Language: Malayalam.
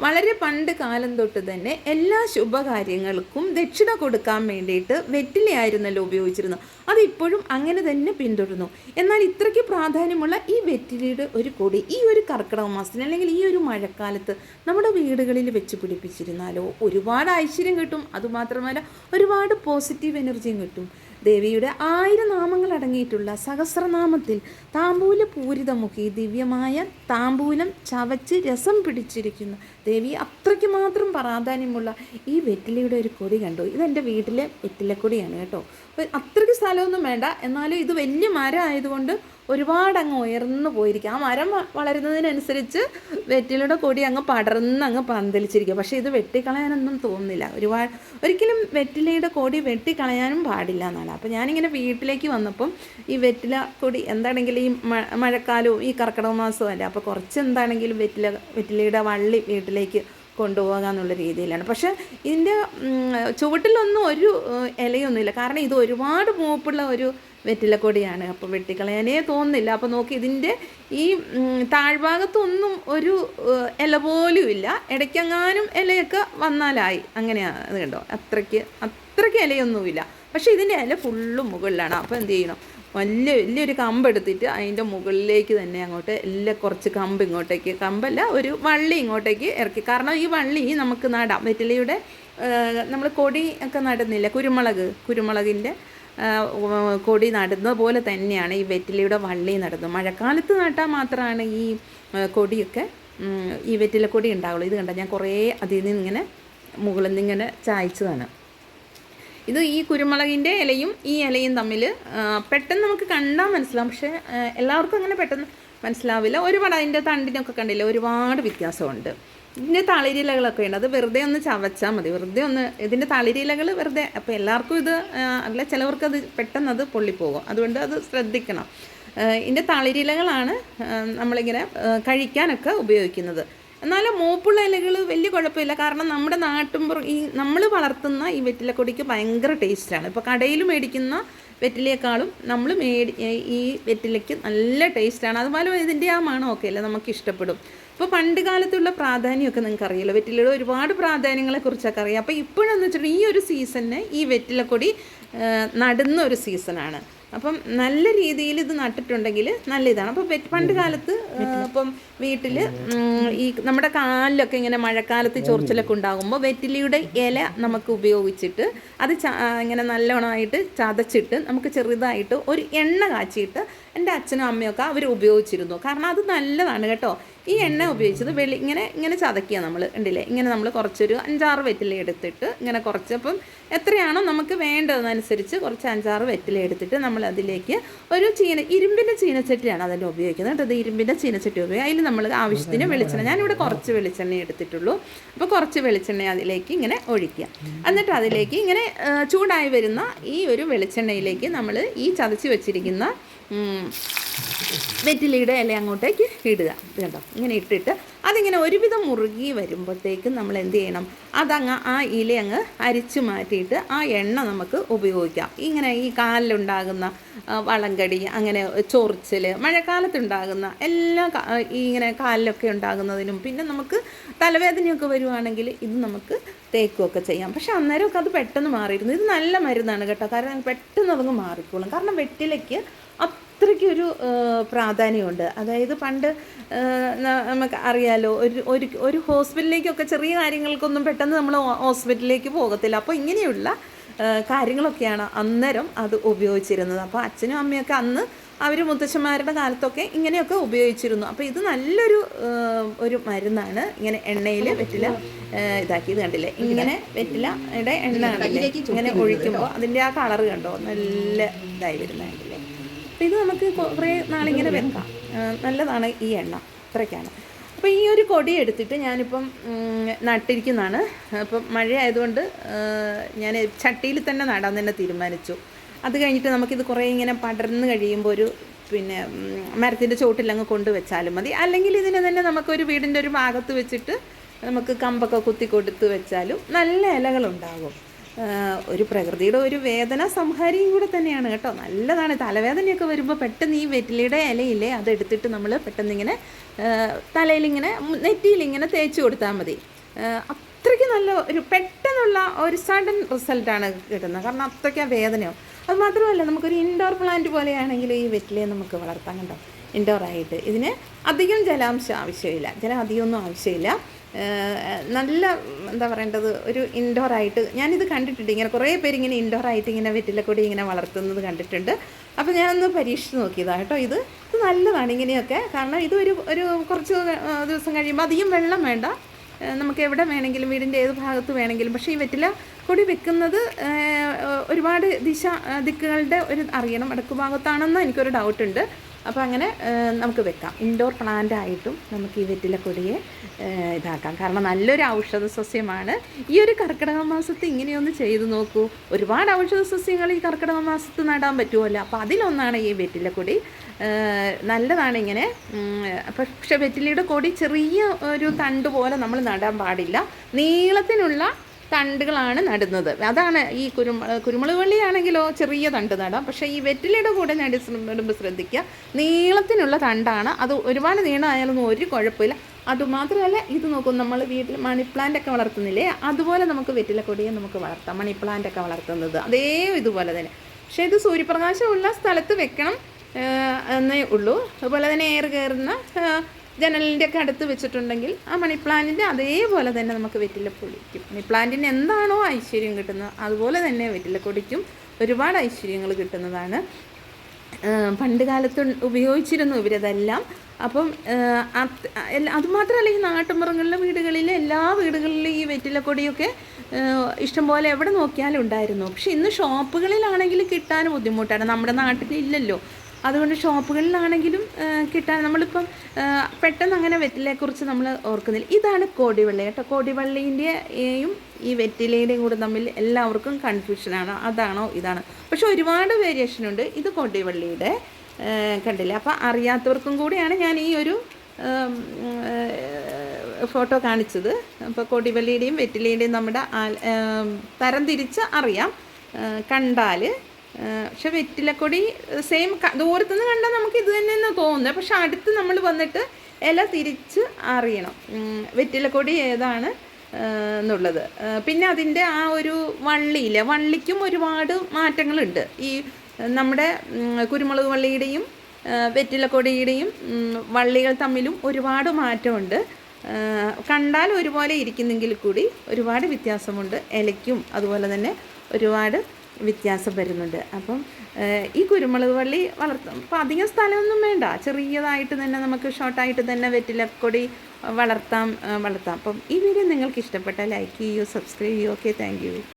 വളരെ പണ്ട് കാലം തൊട്ട് തന്നെ എല്ലാ ശുഭകാര്യങ്ങൾക്കും ദക്ഷിണ കൊടുക്കാൻ വേണ്ടിയിട്ട് വെറ്റിലയായിരുന്നല്ലോ ഉപയോഗിച്ചിരുന്നത്. അതിപ്പോഴും അങ്ങനെ തന്നെ പിന്തുടരുന്നു. എന്നാൽ ഇത്രയ്ക്ക് പ്രാധാന്യമുള്ള ഈ വെറ്റിലയുടെ ഒരു കൊടി ഈ ഒരു കർക്കിടക മാസത്തിൽ അല്ലെങ്കിൽ ഈ ഒരു മഴക്കാലത്ത് നമ്മുടെ വീടുകളിൽ വെച്ച് പിടിപ്പിച്ചിരുന്നാലോ ഒരുപാട് ഐശ്വര്യം കിട്ടും. അതുമാത്രമല്ല ഒരുപാട് പോസിറ്റീവ് എനർജിയും കിട്ടും. ദേവിയുടെ 1000 നാമങ്ങൾ അടങ്ങിയിട്ടുള്ള സഹസ്രനാമത്തിൽ താമ്പൂല പൂരിതമുഖി ദിവ്യമായ താമ്പൂലം ചവച്ച് രസം പിടിച്ചിരിക്കുന്നു ദേവി. അത്രയ്ക്ക് മാത്രം പ്രാധാന്യമുള്ള ഈ വെറ്റിലയുടെ ഒരു കൊടി കണ്ടു. ഇതെൻ്റെ വീട്ടിലെ വെറ്റിലക്കൊടിയാണ് കേട്ടോ. അത്രയ്ക്ക് സ്ഥലമൊന്നും വേണ്ട, എന്നാലും ഇത് വലിയ മരം ആയതുകൊണ്ട് ഒരുപാട് അങ്ങ് ഉയർന്നു പോയിരിക്കും. ആ മരം വളരുന്നതിനനുസരിച്ച് വെറ്റിലയുടെ കൊടി അങ്ങ് പടർന്ന് അങ്ങ് പന്തലിച്ചിരിക്കുക. പക്ഷേ ഇത് വെട്ടിക്കളയാനൊന്നും തോന്നുന്നില്ല. ഒരിക്കലും വെറ്റിലയുടെ കൊടി വെട്ടിക്കളയാനും പാടില്ല എന്നാണ്. അപ്പോൾ ഞാനിങ്ങനെ വീട്ടിലേക്ക് വന്നപ്പം ഈ വെറ്റില കൊടി എന്താണെങ്കിലും ഈ മഴക്കാലവും ഈ കർക്കിടക മാസവും അല്ലേ, അപ്പോൾ കുറച്ച് എന്താണെങ്കിലും വെറ്റിലയുടെ വള്ളി വീട്ടിലേക്ക് കൊണ്ടുപോകാമെന്നുള്ള രീതിയിലാണ്. പക്ഷേ ഇതിൻ്റെ ചുവട്ടിലൊന്നും ഒരു ഇലയൊന്നുമില്ല, കാരണം ഇത് ഒരുപാട് മൂപ്പുള്ള ഒരു വെറ്റിലക്കൊടിയാണ്. അപ്പോൾ വെട്ടിക്കളയാനേ തോന്നുന്നില്ല. അപ്പോൾ നോക്കി, ഇതിൻ്റെ ഈ താഴ്ഭാഗത്തൊന്നും ഒരു ഇല പോലും ഇല്ല. ഇടയ്ക്കെങ്ങാനും ഇലയൊക്കെ വന്നാലായി, അങ്ങനെയാണ്. അത് കണ്ടോ, അത്രയ്ക്ക് ഇലയൊന്നുമില്ല. പക്ഷേ ഇതിൻ്റെ ഇല ഫുള്ളും മുകളിലാണ്. അപ്പോൾ എന്ത് ചെയ്യണം, വലിയൊരു കമ്പെടുത്തിട്ട് അതിൻ്റെ മുകളിലേക്ക് തന്നെ അങ്ങോട്ട് കുറച്ച് കമ്പ് ഇങ്ങോട്ടേക്ക്, കമ്പല്ല ഒരു വള്ളി ഇങ്ങോട്ടേക്ക് ഇറക്കി. കാരണം ഈ വള്ളി നമുക്ക് നടാം. വെറ്റിലയുടെ നമ്മൾ കൊടി ഒക്കെ നടുന്നില്ല, കുരുമുളകിൻ്റെ കൊടി നടുന്ന പോലെ തന്നെയാണ് ഈ വെറ്റിലയുടെ വള്ളി നടുന്നത്. മഴക്കാലത്ത് നട്ടാൽ മാത്രമാണ് ഈ കൊടിയൊക്കെ ഈ വെറ്റിലക്കൊടി ഉണ്ടാവുള്ളൂ. ഇത് കണ്ട, ഞാൻ കുറേ അതിൽ നിന്ന് ഇങ്ങനെ മുകളിൽ നിന്ന് ഇങ്ങനെ ചായച്ചതാണ്. ഇത് ഈ കുരുമുളകിൻ്റെ ഇലയും ഈ ഇലയും തമ്മിൽ പെട്ടെന്ന് നമുക്ക് കണ്ടാൽ മനസ്സിലാവും. പക്ഷേ എല്ലാവർക്കും അങ്ങനെ പെട്ടെന്ന് മനസ്സിലാവില്ല. ഒരുപാട് അതിൻ്റെ തണ്ടിനൊക്കെ കണ്ടില്ല, ഒരുപാട് വ്യത്യാസമുണ്ട്. ഇതിൻ്റെ തളിരിലകളൊക്കെ ഉണ്ട്. അത് വെറുതെ ഒന്ന് ചവച്ചാൽ മതി, വെറുതെ ഒന്ന് ഇതിൻ്റെ തളിരിലകൾ വെറുതെ. അപ്പോൾ എല്ലാവർക്കും ഇത് അല്ല, ചിലവർക്കത് പെട്ടെന്ന് അത് പൊള്ളിപ്പോകും. അതുകൊണ്ട് അത് ശ്രദ്ധിക്കണം. ഇതിൻ്റെ തളിരിലകളാണ് നമ്മളിങ്ങനെ കഴിക്കാനൊക്കെ ഉപയോഗിക്കുന്നത്. എന്നാലും മൂപ്പുള്ള ഇലകൾ വലിയ കുഴപ്പമില്ല, കാരണം നമ്മുടെ നാട്ടിൻപുറം ഈ നമ്മൾ വളർത്തുന്ന ഈ വെറ്റിലക്കൊടിക്ക് ഭയങ്കര ടേസ്റ്റാണ്. ഇപ്പോൾ കടയിൽ മേടിക്കുന്ന വെറ്റിലയേക്കാളും നമ്മൾ ഈ വെറ്റിലയ്ക്ക് നല്ല ടേസ്റ്റാണ്. അതുപോലെ ഇതിൻ്റെ ആ മണമൊക്കെ അല്ലേ നമുക്ക് ഇഷ്ടപ്പെടും. ഇപ്പോൾ പണ്ട് കാലത്തുള്ള പ്രാധാന്യമൊക്കെ നിങ്ങൾക്ക് അറിയില്ല, വെറ്റിലയുടെ ഒരുപാട് പ്രാധാന്യങ്ങളെക്കുറിച്ചൊക്കെ അറിയാം. അപ്പോൾ ഇപ്പോഴെന്ന് വെച്ചിട്ടുണ്ടെങ്കിൽ ഈ ഒരു സീസണിന് ഈ വെറ്റിലക്കൊടി നടുന്ന ഒരു സീസണാണ്. അപ്പം നല്ല രീതിയിൽ ഇത് നട്ടിട്ടുണ്ടെങ്കിൽ നല്ല ഇതാണ്. അപ്പോൾ പണ്ട് കാലത്ത് ഇപ്പം വീട്ടിൽ ഈ നമ്മുടെ കാലിലൊക്കെ ഇങ്ങനെ മഴക്കാലത്ത് ചൊറിച്ചിലൊക്കെ ഉണ്ടാകുമ്പോൾ വെറ്റിലയുടെ ഇല നമുക്ക് ഉപയോഗിച്ചിട്ട് അത് ഇങ്ങനെ നല്ലോണമായിട്ട് ചതച്ചിട്ട് നമുക്ക് ചെറുതായിട്ട് ഒരു എണ്ണ കാച്ചിയിട്ട് എൻ്റെ അച്ഛനും അമ്മയൊക്കെ അവർ ഉപയോഗിച്ചിരുന്നു. കാരണം അത് നല്ലതാണ് കേട്ടോ. ഈ എണ്ണ ഉപയോഗിച്ചത് ഇങ്ങനെ ചതക്കുക നമ്മൾ ഉണ്ടല്ലേ. ഇങ്ങനെ നമ്മൾ കുറച്ചൊരു 5-6 വെറ്റില എടുത്തിട്ട് ഇങ്ങനെ കുറച്ച്, അപ്പം എത്രയാണോ നമുക്ക് വേണ്ടതെന്നനുസരിച്ച് കുറച്ച് 5-6 വെറ്റില എടുത്തിട്ട് നമ്മൾ അതിലേക്ക് ഒരു ഇരുമ്പിൻ്റെ ചീനച്ചട്ടിയാണ് അതിൽ ഉപയോഗിക്കുന്നത് കേട്ടോ. അത് ഇരുമ്പിൻ്റെ ചീനച്ചട്ടി ഉപയോഗിക്കുക. അതിൽ നമ്മൾ ആവശ്യത്തിന് വെളിച്ചെണ്ണ, ഞാനിവിടെ കുറച്ച് വെളിച്ചെണ്ണ എടുത്തിട്ടുള്ളൂ. അപ്പോൾ കുറച്ച് വെളിച്ചെണ്ണ അതിലേക്ക് ഇങ്ങനെ ഒഴിക്കുക. എന്നിട്ട് അതിലേക്ക് ഇങ്ങനെ ചൂടായി വരുന്ന ഈ ഒരു വെളിച്ചെണ്ണയിലേക്ക് നമ്മൾ ഈ ചതച്ച് വെച്ചിരിക്കുന്ന വെറ്റിലയുടെ ഇല അങ്ങോട്ടേക്ക് ഇടുക. കേട്ടോ, ഇങ്ങനെ ഇട്ടിട്ട് അതിങ്ങനെ ഒരുവിധം മുറുകി വരുമ്പോഴത്തേക്കും നമ്മൾ എന്ത് ചെയ്യണം, അതങ്ങ് ആ ഇല അങ്ങ് അരിച്ചു മാറ്റിയിട്ട് ആ എണ്ണ നമുക്ക് ഉപയോഗിക്കാം. ഇങ്ങനെ ഈ കാലിലുണ്ടാകുന്ന വളങ്കടി, അങ്ങനെ ചൊറിച്ചിൽ, മഴക്കാലത്തുണ്ടാകുന്ന എല്ലാ ഇങ്ങനെ കാലിലൊക്കെ ഉണ്ടാകുന്നതിനും, പിന്നെ നമുക്ക് തലവേദനയൊക്കെ വരുവാണെങ്കിൽ ഇത് നമുക്ക് തേക്കുകയൊക്കെ ചെയ്യാം. പക്ഷെ അന്നേരമൊക്കെ അത് പെട്ടെന്ന് മാറിയിരുന്നു. ഇത് നല്ല മരുന്നാണ് കേട്ടോ, കാരണം പെട്ടെന്ന് അതങ്ങ് മാറിക്കോളും. കാരണം വെറ്റിലയ്ക്ക് അത്രയ്ക്കൊരു പ്രാധാന്യമുണ്ട്. അതായത് പണ്ട് നമുക്ക് അറിയാലോ, ഒരു ഹോസ്പിറ്റലിലേക്കൊക്കെ ചെറിയ കാര്യങ്ങൾക്കൊന്നും പെട്ടെന്ന് നമ്മൾ ഹോസ്പിറ്റലിലേക്ക് പോകത്തില്ല. അപ്പോൾ ഇങ്ങനെയുള്ള കാര്യങ്ങളൊക്കെയാണ് അന്നേരം അത് ഉപയോഗിച്ചിരുന്നത്. അപ്പോൾ അച്ഛനും അമ്മയൊക്കെ അന്ന് അവർ മുത്തശ്ശന്മാരുടെ കാലത്തൊക്കെ ഇങ്ങനെയൊക്കെ ഉപയോഗിച്ചിരുന്നു. അപ്പോൾ ഇത് ഒരു മരുന്നാണ്. ഇങ്ങനെ എണ്ണയിൽ വെറ്റില ഇതാക്കിയത് കണ്ടില്ലേ, ഇങ്ങനെ വെറ്റിലയുടെ എണ്ണ കണ്ടില്ലേ, ഇങ്ങനെ ഒഴിക്കുമ്പോൾ അതിൻ്റെ ആ കളറ് കണ്ടോ, നല്ല ഇതായി വരുന്ന കണ്ടില്ലേ. അപ്പോൾ ഇത് നമുക്ക് കുറേ നാളിങ്ങനെ വെക്കാം, നല്ലതാണ് ഈ എണ്ണ. അത്രയ്ക്കാണ്. അപ്പോൾ ഈ ഒരു കൊടി എടുത്തിട്ട് ഞാനിപ്പം നട്ടിരിക്കുന്നതാണ്. അപ്പം മഴയായതുകൊണ്ട് ഞാൻ ചട്ടിയിൽ തന്നെ നടാൻ തന്നെ തീരുമാനിച്ചു. അത് കഴിഞ്ഞിട്ട് നമുക്കിത് കുറേ ഇങ്ങനെ പടർന്ന് കഴിയുമ്പോൾ പിന്നെ മരത്തിൻ്റെ ചോട്ടിലങ്ങ് കൊണ്ടുവച്ചാലും മതി. അല്ലെങ്കിൽ ഇതിനെ തന്നെ നമുക്കൊരു വീടിൻ്റെ ഒരു ഭാഗത്ത് വെച്ചിട്ട് നമുക്ക് കമ്പൊക്കെ കുത്തി കൊടുത്ത് വെച്ചാലും നല്ല ഇലകളുണ്ടാകും. ഒരു പ്രകൃതിയുടെ ഒരു വേദന സംഹാരിയും കൂടെ തന്നെയാണ് കേട്ടോ. നല്ലതാണ്. തലവേദനയൊക്കെ വരുമ്പോൾ പെട്ടെന്ന് ഈ വെറ്റിലയുടെ ഇലയില്ലേ അതെടുത്തിട്ട് നമ്മൾ പെട്ടെന്നിങ്ങനെ തലയിലിങ്ങനെ നെറ്റിയിലിങ്ങനെ തേച്ച് കൊടുത്താൽ മതി. അത്രയ്ക്ക് നല്ല ഒരു പെട്ടെന്നുള്ള ഒരു സഡൻ റിസൾട്ടാണ് കിട്ടുന്നത്. കാരണം അത്രയ്ക്ക് വേദനയോ. അത് മാത്രമല്ല നമുക്കൊരു ഇൻഡോർ പ്ലാന്റ് പോലെയാണെങ്കിൽ ഈ വെറ്റിലയെ നമുക്ക് വളർത്താൻ കണ്ടോ. ഇൻഡോറായിട്ട് ഇതിന് അധികം ജലാംശം ആവശ്യമില്ല, ജലം അധികമൊന്നും ആവശ്യമില്ല. നല്ല എന്താ പറയേണ്ടത്, ഒരു ഇൻഡോറായിട്ട് ഞാനിത് കണ്ടിട്ടുണ്ട്. ഇങ്ങനെ കുറേ പേര് ഇങ്ങനെ ഇൻഡോറായിട്ട് ഇങ്ങനെ വെറ്റിലക്കൊടി ഇങ്ങനെ വളർത്തുന്നത് കണ്ടിട്ടുണ്ട്. അപ്പോൾ ഞാനൊന്ന് പരീക്ഷിച്ച് നോക്കിയതാണ് കേട്ടോ. ഇത് നല്ലതാണ് ഇങ്ങനെയൊക്കെ. കാരണം ഇത് ഒരു കുറച്ച് ദിവസം കഴിയുമ്പോൾ അധികം വെള്ളം വേണ്ട, നമുക്ക് എവിടെ വേണമെങ്കിലും വീടിൻ്റെ ഏത് ഭാഗത്ത് വേണമെങ്കിലും. പക്ഷേ ഈ വെറ്റില കൊടി വെക്കുന്നത് ഒരുപാട് ദിക്കുകളുടെ ഒരു അറിയണം. വടക്ക് ഭാഗത്താണെന്ന് എനിക്കൊരു ഡൗട്ടുണ്ട്. അപ്പോൾ അങ്ങനെ നമുക്ക് വെക്കാം. ഇൻഡോർ പ്ലാന്റ് ആയിട്ടും നമുക്ക് ഈ വെറ്റിലക്കൊടിയെ ഇതാക്കാം. കാരണം നല്ലൊരു ഔഷധ സസ്യമാണ്. ഈ ഒരു കർക്കിടക മാസത്ത് ഇങ്ങനെയൊന്ന് ചെയ്തു നോക്കൂ. ഒരുപാട് ഔഷധ സസ്യങ്ങൾ ഈ കർക്കിടക മാസത്ത് നടാൻ പറ്റുമല്ലോ. അപ്പോൾ അതിലൊന്നാണ് ഈ വെറ്റിലക്കൊടി. നല്ലതാണ് ഇങ്ങനെ. പക്ഷെ വെറ്റിലയുടെ കൊടി ചെറിയ ഒരു തണ്ട് പോലെ നമ്മൾ നടാൻ പാടില്ല. നീളത്തിനുള്ള തണ്ടുകളാണ് നടുന്നത്. അതാണ് ഈ കുരുമുളക് വള്ളിയാണെങ്കിലോ ചെറിയ തണ്ട് നടാം. പക്ഷേ ഈ വെറ്റിലയുടെ കൂടെ നടുമ്പോൾ ശ്രദ്ധിക്കുക, നീളത്തിനുള്ള തണ്ടാണ്. അത് ഒരുപാട് നീളമായാലൊന്നും ഒരു കുഴപ്പമില്ല. അതുമാത്രമല്ല, ഇത് നോക്കും, നമ്മൾ വീട്ടിൽ മണി പ്ലാന്റ് ഒക്കെ വളർത്തുന്നില്ലേ, അതുപോലെ നമുക്ക് വെറ്റിലക്കൊടിയെ നമുക്ക് വളർത്താം. മണി പ്ലാന്റ് ഒക്കെ വളർത്തുന്നത് അതേ ഇതുപോലെ തന്നെ. പക്ഷേ ഇത് സൂര്യപ്രകാശമുള്ള സ്ഥലത്ത് വെക്കണം എന്നേ ഉള്ളൂ. അതുപോലെ തന്നെ എയർ കയറുന്ന ജനലിൻ്റെ ഒക്കെ അടുത്ത് വെച്ചിട്ടുണ്ടെങ്കിൽ ആ മണി പ്ലാന്റിൻ്റെ അതേപോലെ തന്നെ നമുക്ക് വെറ്റിലക്കൊടിക്കും. മണി പ്ലാന്റിന് എന്താണോ ഐശ്വര്യം കിട്ടുന്നത് അതുപോലെ തന്നെ വെറ്റിലക്കൊടിക്കും ഒരുപാട് ഐശ്വര്യങ്ങൾ കിട്ടുന്നതാണ്. പണ്ട് കാലത്ത് ഉപയോഗിച്ചിരുന്നു ഇവരതെല്ലാം. അപ്പം അതുമാത്രമല്ല, ഈ നാട്ടുമ്പുറങ്ങളിലെ വീടുകളിൽ എല്ലാ വീടുകളിലും ഈ വെറ്റിലക്കൊടിയൊക്കെ ഇഷ്ടംപോലെ എവിടെ നോക്കിയാലും ഉണ്ടായിരുന്നു. പക്ഷെ ഇന്ന് ഷോപ്പുകളിലാണെങ്കിൽ കിട്ടാൻ ബുദ്ധിമുട്ടാണ്. നമ്മുടെ നാട്ടിലില്ലല്ലോ. അതുകൊണ്ട് ഷോപ്പുകളിലാണെങ്കിലും കിട്ടാൻ നമ്മളിപ്പം പെട്ടെന്ന് അങ്ങനെ വെറ്റിലയെക്കുറിച്ച് നമ്മൾ ഓർക്കുന്നില്ല. ഇതാണ് കോടിവള്ളി കേട്ടോ. കോടിവള്ളീൻ്റെയും ഈ വെറ്റിലയുടെയും കൂടെ തമ്മിൽ എല്ലാവർക്കും കൺഫ്യൂഷനാണ്, അതാണോ ഇതാണ്. പക്ഷെ ഒരുപാട് വേരിയേഷനുണ്ട്. ഇത് കോടിവള്ളിയുടെ കണ്ടില്ല. അപ്പോൾ അറിയാത്തവർക്കും കൂടിയാണ് ഞാൻ ഈ ഒരു ഫോട്ടോ കാണിച്ചത്. അപ്പോൾ കോടിവള്ളിയുടെയും വെറ്റിലയുടെയും നമ്മുടെ തരം തിരിച്ച് അറിയാം കണ്ടാൽ. പക്ഷെ വെറ്റിലക്കൊടി സെയിം ദൂരത്തുനിന്ന് കണ്ടാൽ നമുക്ക് ഇത് തന്നെയെന്ന് തോന്നുന്നത്. പക്ഷെ അടുത്ത് നമ്മൾ വന്നിട്ട് ഇല തിരിച്ച് അറിയണം വെറ്റിലക്കൊടി ഏതാണ് എന്നുള്ളത്. പിന്നെ അതിൻ്റെ ആ ഒരു വള്ളിയില്ല, വള്ളിക്കും ഒരുപാട് മാറ്റങ്ങളുണ്ട്. ഈ നമ്മുടെ കുരുമുളക് വള്ളിയുടെയും വെറ്റിലക്കൊടിയുടെയും വള്ളികൾ തമ്മിലും ഒരുപാട് മാറ്റമുണ്ട്. കണ്ടാൽ ഒരുപോലെ ഇരിക്കുന്നെങ്കിൽ കൂടി ഒരുപാട് വ്യത്യാസമുണ്ട്. ഇലയ്ക്കും അതുപോലെ തന്നെ ഒരുപാട് വ്യത്യാസം വരുന്നുണ്ട്. അപ്പം ഈ കുരുമുളക് വള്ളി വളർത്താം. അപ്പം അധികം സ്ഥലമൊന്നും വേണ്ട, ചെറിയതായിട്ട് തന്നെ നമുക്ക് ഷോർട്ടായിട്ട് തന്നെ വെറ്റിലക്കൊടി വളർത്താം. അപ്പം ഈ വീഡിയോ നിങ്ങൾക്ക് ഇഷ്ടപ്പെട്ടാൽ ലൈക്ക് ചെയ്യൂ, സബ്സ്ക്രൈബ് ചെയ്യൂ. Okay, thank you.